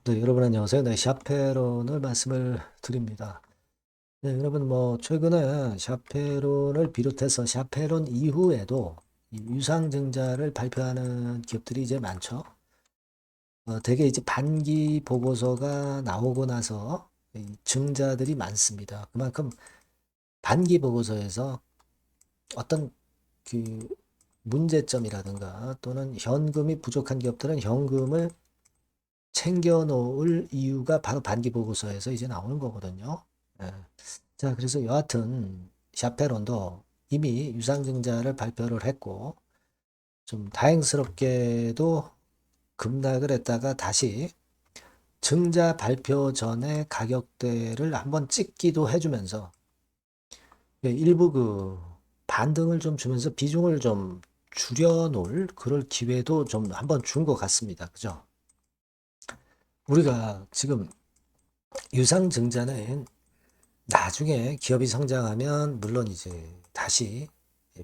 네, 여러분 안녕하세요. 네, 샤페론을 말씀을 드립니다. 네, 여러분 최근에 샤페론을 비롯해서 샤페론 이후에도 이 유상증자를 발표하는 기업들이 이제 많죠. 대개 이제 반기 보고서가 나오고 나서 이 증자들이 많습니다. 그만큼 반기 보고서에서 어떤 그 문제점이라든가 또는 현금이 부족한 기업들은 현금을 챙겨 놓을 이유가 바로 반기 보고서에서 이제 나오는 거거든요. 예. 자, 그래서 여하튼 샤페론도 이미 유상증자를 발표를 했고 좀 다행스럽게도 급락을 했다가 다시 증자 발표 전에 가격대를 한번 찍기도 해주면서 일부 그 반등을 좀 주면서 비중을 좀 줄여놓을 그럴 기회도 좀 한번 준 것 같습니다. 그죠? 우리가 지금 유상증자는 나중에 기업이 성장하면 물론 이제 다시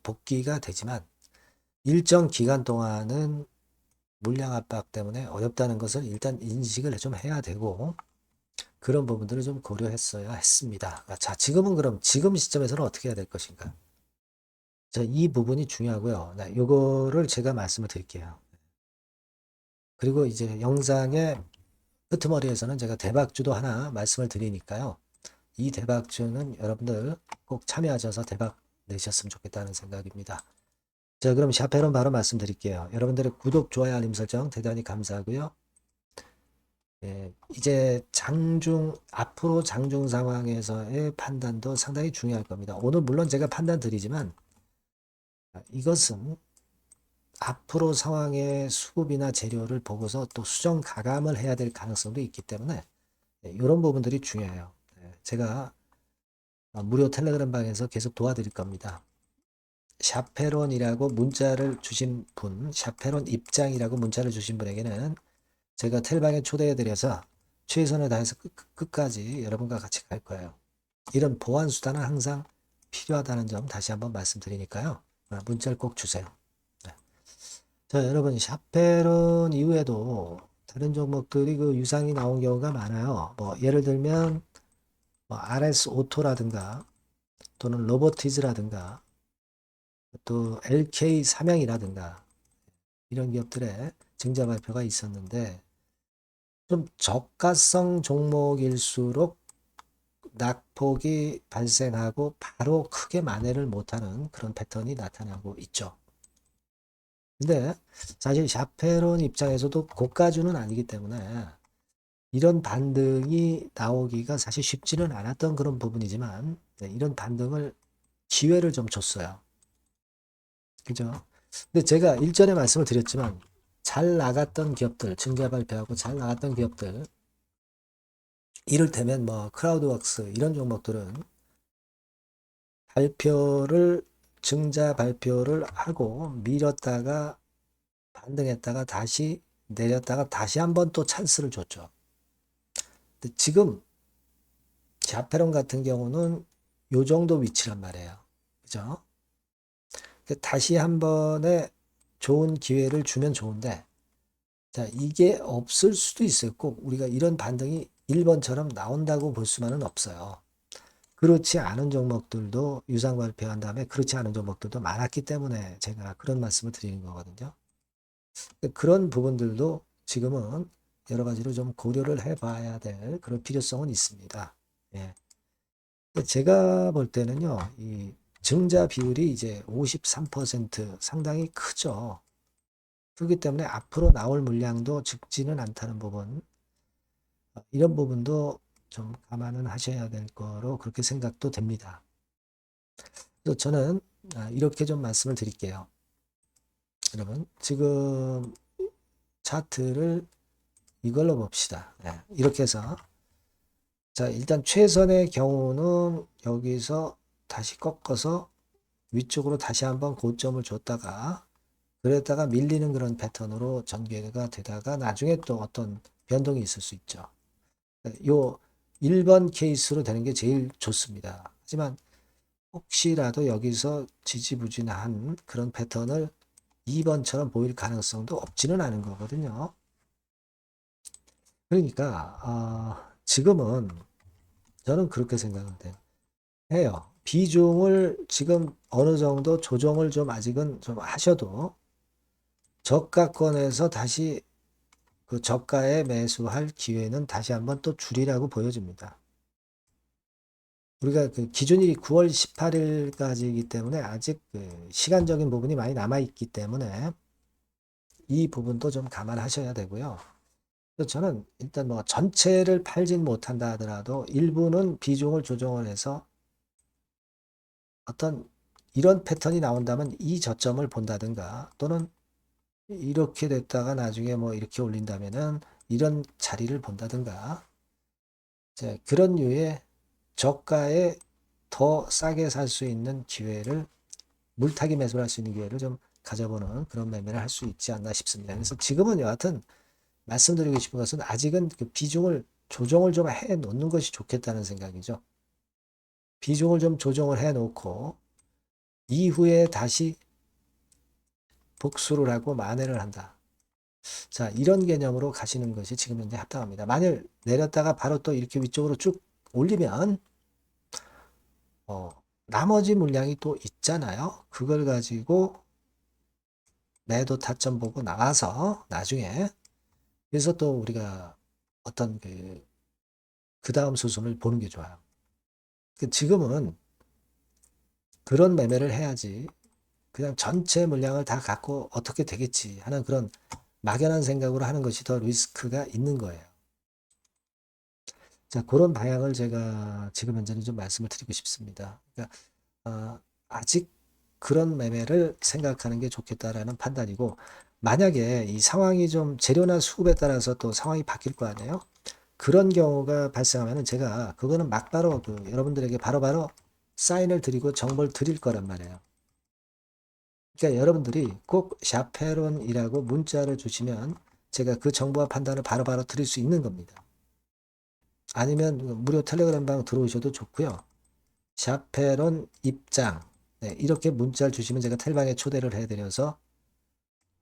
복귀가 되지만 일정 기간 동안은 물량 압박 때문에 어렵다는 것을 일단 인식을 좀 해야 되고 그런 부분들을 좀 고려했어야 했습니다. 자, 지금은 그럼 지금 시점에서는 어떻게 해야 될 것인가? 자, 이 부분이 중요하고요. 네, 요거를 제가 말씀을 드릴게요. 그리고 이제 영상의 끄트머리에서는 제가 대박주도 하나 말씀을 드리니까요. 이 대박주는 여러분들 꼭 참여하셔서 대박 내셨으면 좋겠다는 생각입니다. 자, 그럼 샤페론 바로 말씀드릴게요. 여러분들의 구독, 좋아요, 알림 설정 대단히 감사하고요. 이제 앞으로 장중 상황에서의 판단도 상당히 중요할 겁니다. 오늘 물론 제가 판단 드리지만 이것은 앞으로 상황의 수급이나 재료를 보고서 또 수정 가감을 해야 될 가능성도 있기 때문에 이런 부분들이 중요해요. 제가 무료 텔레그램 방에서 계속 도와드릴 겁니다. 샤페론이라고 문자를 주신 분, 샤페론 입장이라고 문자를 주신 분에게는 제가 텔방에 초대해드려서 최선을 다해서 끝까지 여러분과 같이 갈 거예요. 이런 보안 수단은 항상 필요하다는 점 다시 한번 말씀드리니까요. 문자를 꼭 주세요. 네. 자, 여러분 샤페론 이후에도 다른 종목들이 그 유상이 나온 경우가 많아요. 예를 들면 RS 오토라든가 또는 로보티즈라든가 또 LK 삼양이라든가 이런 기업들의 증자 발표가 있었는데 좀 저가성 종목일수록 낙폭이 발생하고 바로 크게 만회를 못하는 그런 패턴이 나타나고 있죠. 근데 사실 샤페론 입장에서도 고가주는 아니기 때문에 이런 반등이 나오기가 사실 쉽지는 않았던 그런 부분이지만 이런 반등을 기회를 좀 줬어요. 그죠? 근데 제가 일전에 말씀을 드렸지만 잘 나갔던 기업들, 증자 발표하고 잘 나갔던 기업들, 이를테면 크라우드웍스 이런 종목들은 발표를 증자 발표를 하고 밀었다가 반등했다가 다시 내렸다가 다시 한번 또 찬스를 줬죠. 근데 지금 자페론 같은 경우는 요 정도 위치란 말이에요. 그죠? 다시 한 번의 좋은 기회를 주면 좋은데 자, 이게 없을 수도 있어요. 꼭 우리가 이런 반등이 1번처럼 나온다고 볼 수만은 없어요. 그렇지 않은 종목들도 유상 발표한 다음에 그렇지 않은 종목들도 많았기 때문에 제가 그런 말씀을 드리는 거거든요. 그런 부분들도 지금은 여러 가지로 좀 고려를 해봐야 될 그런 필요성은 있습니다. 예. 제가 볼 때는요, 이 증자 비율이 이제 53% 상당히 크죠. 그렇기 때문에 앞으로 나올 물량도 적지는 않다는 부분, 이런 부분도 좀 감안은 하셔야 될 거로 그렇게 생각도 됩니다. 그래서 저는 이렇게 좀 말씀을 드릴게요. 여러분, 지금 차트를 이걸로 봅시다. 이렇게 해서 자, 일단 최선의 경우는 여기서 다시 꺾어서 위쪽으로 다시 한번 고점을 줬다가 그랬다가 밀리는 그런 패턴으로 전개가 되다가 나중에 또 어떤 변동이 있을 수 있죠. 요 1번 케이스로 되는 게 제일 좋습니다. 하지만 혹시라도 여기서 지지부진한 그런 패턴을 2번처럼 보일 가능성도 없지는 않은 거거든요. 그러니까 지금은 저는 그렇게 생각을 해요. 비중을 지금 어느 정도 조정을 좀 아직은 좀 하셔도 저가권에서 다시 그 저가에 매수할 기회는 다시 한번 또 줄이라고 보여집니다. 우리가 그 기준일이 9월 18일까지이기 때문에 아직 그 시간적인 부분이 많이 남아 있기 때문에 이 부분도 좀 감안하셔야 되고요. 그래서 저는 일단 뭐 전체를 팔진 못한다 하더라도 일부는 비중을 조정을 해서 어떤 이런 패턴이 나온다면 이 저점을 본다든가 또는 이렇게 됐다가 나중에 뭐 이렇게 올린다면은 이런 자리를 본다든가 그런 류의 저가에 더 싸게 살 수 있는 기회를 물타기 매수를 할 수 있는 기회를 좀 가져보는 그런 매매를 할 수 있지 않나 싶습니다. 그래서 지금은 여하튼 말씀드리고 싶은 것은 아직은 그 비중을 조정을 좀 해 놓는 것이 좋겠다는 생각이죠. 비중을 좀 조정을 해 놓고 이후에 다시 복수를 하고 만회를 한다. 자, 이런 개념으로 가시는 것이 지금 현재 합당합니다. 만일 내렸다가 바로 또 이렇게 위쪽으로 쭉 올리면 나머지 물량이 또 있잖아요. 그걸 가지고 매도 타점 보고 나와서 나중에 그래서 또 우리가 어떤 그 다음 수순을 보는 게 좋아요. 지금은 그런 매매를 해야지 그냥 전체 물량을 다 갖고 어떻게 되겠지 하는 그런 막연한 생각으로 하는 것이 더 리스크가 있는 거예요. 자, 그런 방향을 제가 지금 현재는 좀 말씀을 드리고 싶습니다. 그러니까 아직 그런 매매를 생각하는 게 좋겠다라는 판단이고 만약에 이 상황이 좀 재료나 수급에 따라서 또 상황이 바뀔 거 아니에요? 그런 경우가 발생하면은 제가 그거는 막바로 여러분들에게 바로바로 사인을 드리고 정보를 드릴 거란 말이에요. 그러니까 여러분들이 꼭 샤페론이라고 문자를 주시면 제가 그 정보와 판단을 바로바로 드릴 수 있는 겁니다. 아니면 무료 텔레그램 방 들어오셔도 좋고요. 샤페론 입장 이렇게 문자를 주시면 제가 텔방에 초대를 해드려서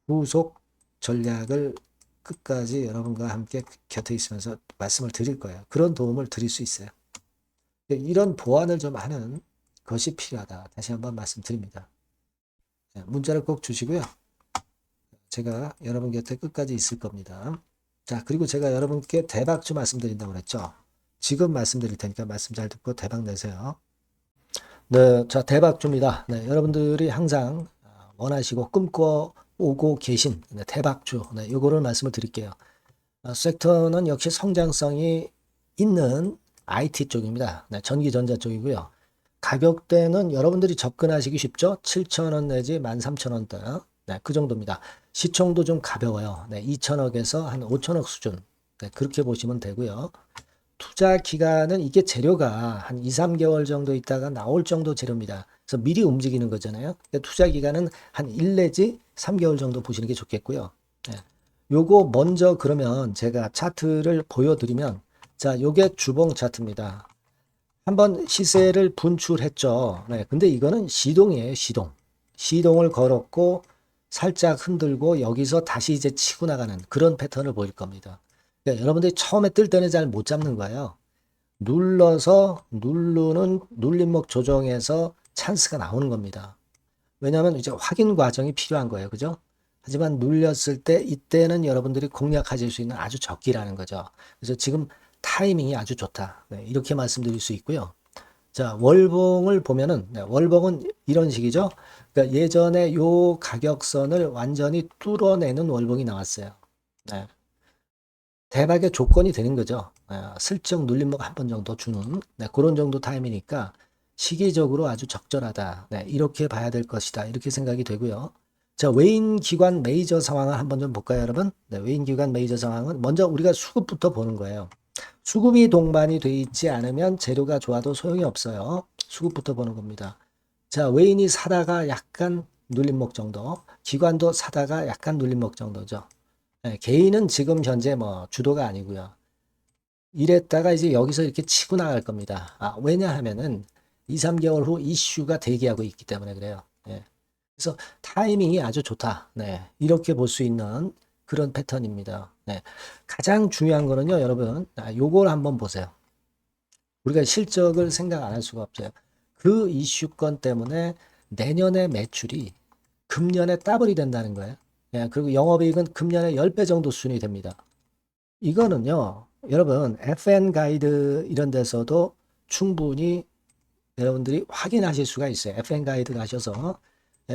후속 전략을 끝까지 여러분과 함께 곁에 있으면서 말씀을 드릴 거예요. 그런 도움을 드릴 수 있어요. 이런 보완을 좀 하는 것이 필요하다. 다시 한번 말씀드립니다. 문자를 꼭 주시고요. 제가 여러분 곁에 끝까지 있을 겁니다. 자, 그리고 제가 여러분께 대박주 말씀드린다고 그랬죠. 지금 말씀드릴 테니까 말씀 잘 듣고 대박 내세요. 네, 자, 대박주입니다. 네, 여러분들이 항상 원하시고 꿈꿔오고 계신 대박주, 요거를 말씀을 드릴게요. 섹터는 역시 성장성이 있는 IT 쪽입니다. 네, 전기전자 쪽이고요. 가격대는 여러분들이 접근하시기 쉽죠? 7,000원 내지 13,000원대. 네, 그 정도입니다. 시총도 좀 가벼워요. 네, 2천억에서 한 5천억 수준. 네, 그렇게 보시면 되고요. 투자 기간은 이게 재료가 한 2, 3개월 정도 있다가 나올 정도 재료입니다. 그래서 미리 움직이는 거잖아요. 그러니까 투자 기간은 한 1 내지 3개월 정도 보시는 게 좋겠고요. 네. 요거 먼저 그러면 제가 차트를 보여드리면 자, 요게 주봉 차트입니다. 한번 시세를 분출했죠. 네, 근데 이거는 시동이에요, 시동. 시동을 걸었고 살짝 흔들고 여기서 다시 이제 치고 나가는 그런 패턴을 보일 겁니다. 그러니까 여러분들이 처음에 뜰 때는 잘 못 잡는 거예요. 눌러서 누르는 눌림목 조정에서 찬스가 나오는 겁니다. 왜냐하면 이제 확인 과정이 필요한 거예요. 그죠? 하지만 눌렸을 때 이때는 여러분들이 공략하실 수 있는 아주 적기라는 거죠. 그래서 지금 타이밍이 아주 좋다. 네, 이렇게 말씀드릴 수 있고요. 자, 월봉을 보면은 월봉은 이런 식이죠. 그러니까 예전에 요 가격선을 완전히 뚫어내는 월봉이 나왔어요. 네. 대박의 조건이 되는 거죠. 슬쩍 눌림목 한 번 정도 주는 그런 정도 타임이니까 시기적으로 아주 적절하다. 이렇게 봐야 될 것이다. 이렇게 생각이 되고요. 자, 외인 기관 메이저 상황을 한번 좀 볼까요, 여러분? 외인 기관 메이저 상황은 먼저 우리가 수급부터 보는 거예요. 수급이 동반이 돼 있지 않으면 재료가 좋아도 소용이 없어요. 수급부터 보는 겁니다. 자, 외인이 사다가 약간 눌림목 정도, 기관도 사다가 약간 눌림목 정도죠. 개인은 지금 현재 뭐 주도가 아니고요. 이랬다가 이제 여기서 이렇게 치고 나갈 겁니다. 왜냐하면은 2, 3개월 후 이슈가 대기하고 있기 때문에 그래요. 그래서 타이밍이 아주 좋다. 네. 이렇게 볼 수 있는 그런 패턴입니다. 네. 가장 중요한 거는요, 여러분, 요걸 한번 보세요. 우리가 실적을 생각 안 할 수가 없어요. 그 이슈건 때문에 내년의 매출이 금년에 더블이 된다는 거예요. 예, 그리고 영업이익은 금년에 10배 정도 수준이 됩니다. 이거는요, 여러분, FN 가이드 이런 데서도 충분히 여러분들이 확인하실 수가 있어요. FN 가이드 가셔서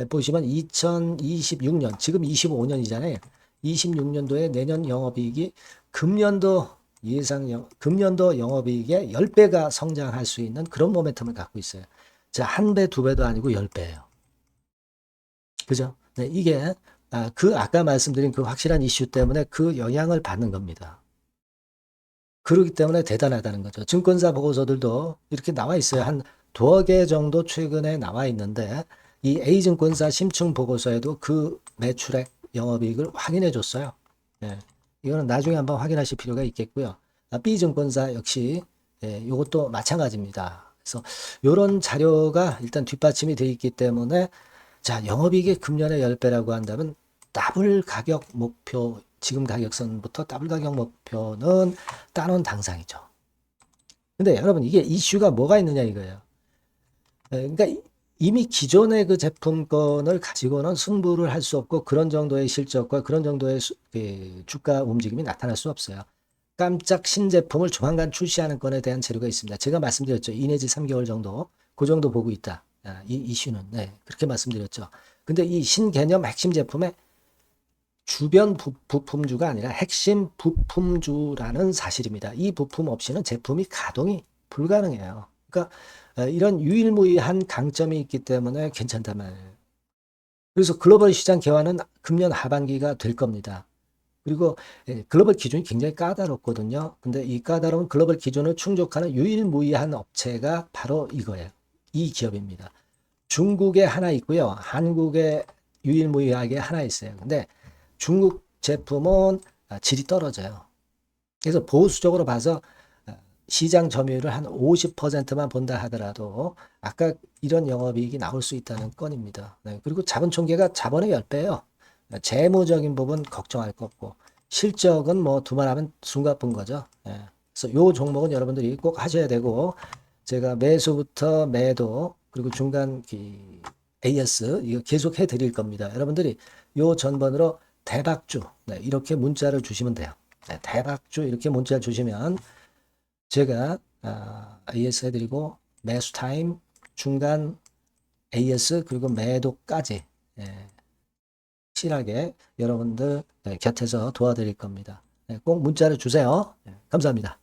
보시면 2026년, 지금 25년이잖아요. 26년도에 내년 영업이익이 금년도 영업이익의 10배가 성장할 수 있는 그런 모멘텀을 갖고 있어요. 자, 한 배, 두 배도 아니고 10배예요. 그죠? 네, 이게 아까 말씀드린 그 확실한 이슈 때문에 그 영향을 받는 겁니다. 그렇기 때문에 대단하다는 거죠. 증권사 보고서들도 이렇게 나와 있어요. 한 두어 개 정도 최근에 나와 있는데 이 A증권사 심층 보고서에도 그 매출액 영업이익을 확인해 줬어요. 예, 이거는 나중에 한번 확인하실 필요가 있겠고요. B증권사 역시 이것도 마찬가지입니다. 그래서 이런 자료가 일단 뒷받침이 되어 있기 때문에 자, 영업이익이 금년에 10배라고 한다면 더블 가격 목표, 지금 가격선부터 더블 가격 목표는 따놓은 당상이죠. 근데 여러분 이게 이슈가 뭐가 있느냐 이거예요. 그러니까 이미 기존의 그 제품권을 가지고는 승부를 할 수 없고 그런 정도의 실적과 그런 정도의 주가 움직임이 나타날 수 없어요. 깜짝 신제품을 조만간 출시하는 건에 대한 재료가 있습니다. 제가 말씀드렸죠. 2 내지 3개월 정도, 그 정도 보고 있다. 이 이슈는. 네, 그렇게 말씀드렸죠. 근데 이 신개념 핵심 제품의 주변 부품주가 아니라 핵심 부품주라는 사실입니다. 이 부품 없이는 제품이 가동이 불가능해요. 그러니까 이런 유일무이한 강점이 있기 때문에 괜찮단 말이에요. 그래서 글로벌 시장 개화는 금년 하반기가 될 겁니다. 그리고 글로벌 기준이 굉장히 까다롭거든요. 근데 이 까다로운 글로벌 기준을 충족하는 유일무이한 업체가 바로 이거예요. 이 기업입니다. 중국에 하나 있고요. 한국에 유일무이하게 하나 있어요. 근데 중국 제품은 질이 떨어져요. 그래서 보수적으로 봐서 시장 점유율을 한 50%만 본다 하더라도 아까 이런 영업이익이 나올 수 있다는 건입니다. 네, 그리고 자본 총계가 자본의 10배예요. 재무적인 부분 걱정할 거 없고 실적은 뭐 두말하면 숨가쁜 거죠. 네, 그래서 요 종목은 여러분들이 꼭 하셔야 되고 제가 매수부터 매도 그리고 중간 AS 이거 계속 해드릴 겁니다. 여러분들이 요 전번으로 대박주 네, 이렇게 문자를 주시면 돼요. 네, 대박주 이렇게 문자를 주시면 제가 AS 해드리고 매수 타임 중간 AS 그리고 매도까지 확실하게 여러분들 곁에서 도와드릴 겁니다. 꼭 문자를 주세요. 감사합니다.